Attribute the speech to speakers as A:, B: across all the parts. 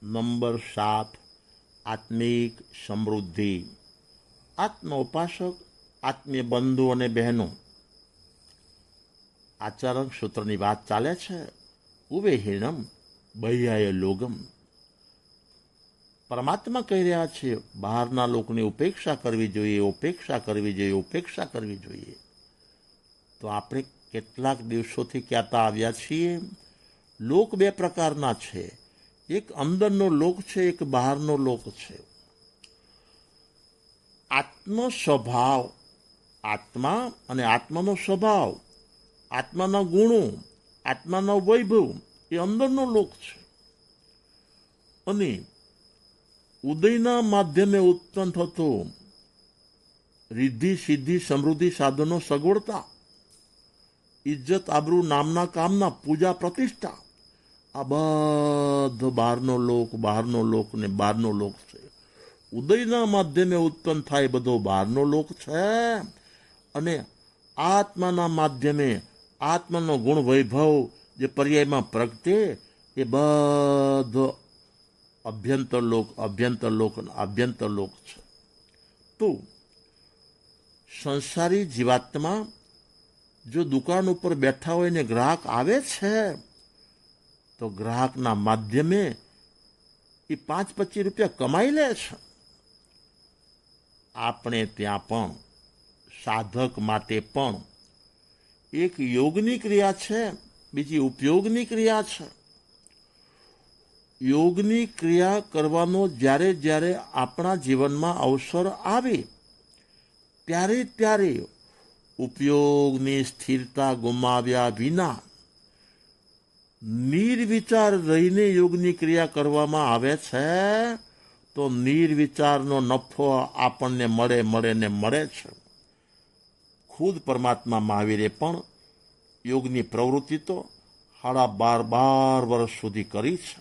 A: Number 7 આત્મિક સમૃદ્ધિ. આત્મોપાસક આત્મીય બંધુ અને બહેનો, આચરણ સૂત્રની વાત ચાલે છે. ઉવેહીણમ બહ્યાય લોગમ. પરમાત્મા કહી રહ્યા છે બહારના લોકોની ઉપેક્ષા કરવી જોઈએ, ઉપેક્ષા કરવી જોઈએ, ઉપેક્ષા કરવી જોઈએ. તો આપણે કેટલાક દિવસોથી કહેતા આવ્યા છીએ, લોક બે પ્રકારના છે. એક અંદરનો લોક છે, એક બહારનો લોક છે. આત્મ સ્વભાવ, આત્મા અને આત્માનો સ્વભાવ, આત્માના ગુણો, આત્માનો વૈભવ એ અંદરનો લોક છે. અને ઉદયના માધ્યમે ઉત્પન્ન થતો રિદ્ધિ સિદ્ધિ સમૃદ્ધિ સાધનો સગવડતા, ઇજ્જત આબરૂ નામના કામના પૂજા પ્રતિષ્ઠા, આ બધો બહારનો લોક ને બહારનો લોક છે. ઉદયના માધ્યમે ઉત્પન્ન થાય બધો બહારનો લોક છે. અને આત્માના માધ્યમે આત્માનો ગુણ વૈભવ જે પર્યાયમાં પ્રગટે એ બધો અભ્યંતર લોક છે. તો સંસારી જીવાત્મા જો દુકાન ઉપર બેઠા હોય ને ગ્રાહક આવે છે, તો ગ્રાહકના માધ્યમે એ 5-25 રૂપિયા કમાઈ લે છે. આપણે ત્યાં પણ સાધક માટે પણ એક યોગની ક્રિયા છે, બીજી ઉપયોગની ક્રિયા છે. યોગની ક્રિયા કરવાનો જ્યારે જ્યારે આપણા જીવનમાં અવસર આવે ત્યારે ત્યારે ઉપયોગની સ્થિરતા ગુમાવ્યા વિના નિર્વિચાર રહીને યોગની ક્રિયા કરવામાં આવે છે, તો નિર્વિચારનો નફો આપણને મળે છે. ખુદ પરમાત્મા મહાવીરે પણ યોગની પ્રવૃત્તિ તો 12 વર્ષ સુધી કરી છે.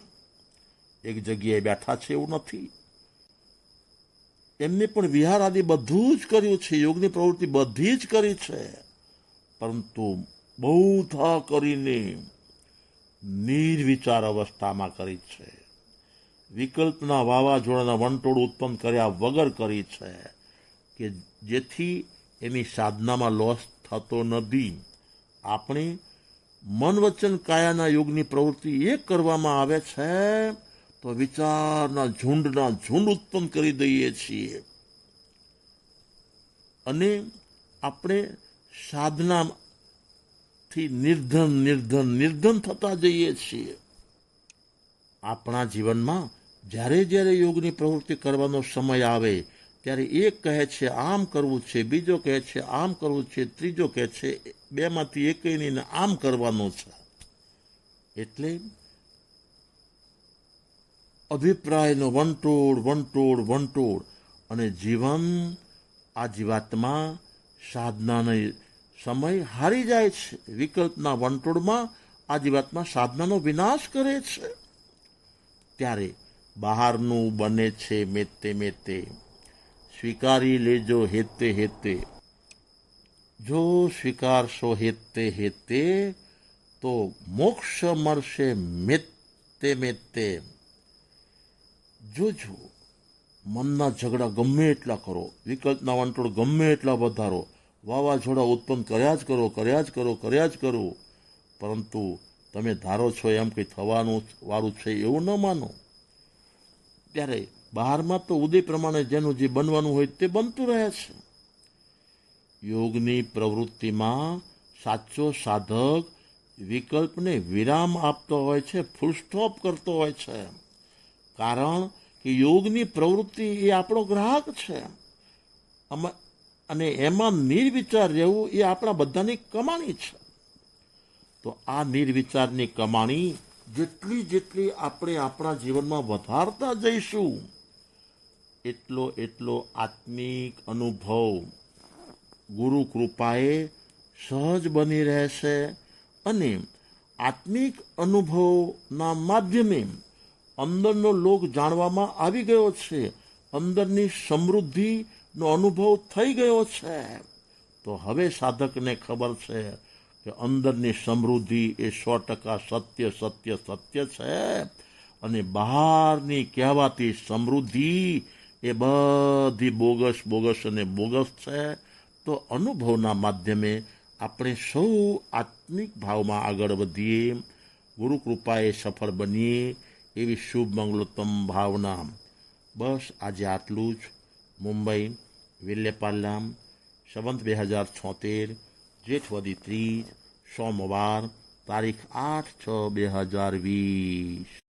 A: એક જગ્યાએ બેઠા છે એવું નથી. એમને પણ વિહાર આદિ બધું જ કર્યું છે, યોગની પ્રવૃત્તિ બધી જ કરી છે. પરંતુ બહુ કરીને નિર્વિચાર અવસ્થામાં કરી છે. વિકલ્પના વાવાઝોડાના વંટોળ ઉત્પન્ન કર્યા વગર કરી છે, કે જેથી એની સાધનામાં લોસ થતો નથી. આપણે મન વચન કાયાના યોગની પ્રવૃત્તિ એક કરવામાં આવે છે, તો વિચારના ઝુંડ ઉત્પન્ન કરી દઈએ છીએ અને આપણે સાધનાથી નિર્ધન થતા જઈએ છીએ. આપણા જીવનમાં જ્યારે જ્યારે યોગની પ્રવૃત્તિ કરવાનો સમય આવે ત્યારે એક કહે છે આમ કરવું છે, બીજો કહે છે આમ કરવું છે, ત્રીજો કહે છે બેમાંથી એકને આમ કરવાનું છે. એટલે અભિપ્રાયનો વંટોળ અને જીવન આ જીવાત્મા સાધનાનો સમય હારી જાય છે. વિકલ્પના વંટોળમાં આ જીવાત્મા સાધનાનો વિનાશ કરે છે. ત્યારે બહારનું બને છે મેતે સ્વીકારી લેજો હેતે. જો સ્વીકારશો હેતે તો મોક્ષ મળશે મેતે. જોજો, મનના ઝઘડા ગમે એટલા કરો, વિકલ્પના વંટોળ ગમે એટલા વધારો, વાવાઝોડા ઉત્પન્ન કર્યા જ કરો, પરંતુ તમે ધારો છો એમ કંઈ થવાનું વાળું છે એવું ન માનો. ત્યારે બહારમાં તો ઉદય પ્રમાણે જેનું જે બનવાનું હોય તે બનતું રહે છે. યોગની પ્રવૃત્તિમાં સાચો સાધક વિકલ્પને વિરામ આપતો હોય છે, ફૂલ સ્ટોપ કરતો હોય છે. કારણ કે યોગની પ્રવૃત્તિ એ આપણો ગ્રાહક છે અને એમાં નિર્વિચાર રહેવું એ આપણા બધાની કમાણી છે. તો આ નિર્વિચારની કમાણી જેટલી આપણે આપણા જીવનમાં વધારતા જઈશું એટલો આત્મિક અનુભવ ગુરુ કૃપાએ સહજ બની રહેશે. અને આત્મિક અનુભવના માધ્યમે અંદરનો લોક જાણવામાં આવી ગયો છે, અંદરની સમૃદ્ધિનો અનુભવ થઈ ગયો છે. તો હવે સાધકને ખબર છે કે અંદરની સમૃદ્ધિ એ 100% સત્ય છે અને બહારની કહેવાતી સમૃદ્ધિ એ બધી બોગસ બોગસ અને બોગસ છે. તો અનુભવના માધ્યમે આપણે સૌ આત્મિક ભાવમાં આગળ વધીએ, ગુરુ કૃપાએ સફળ બનીએ એવી શુભ મંગલોત્તમ ભાવના. બસ આજે આટલું જ. મુંબઈ, વિલ્લેપાલ્લામ, સંવંત 2076, જેઠ વદી 30, સોમવાર, તારીખ 8/6/2020.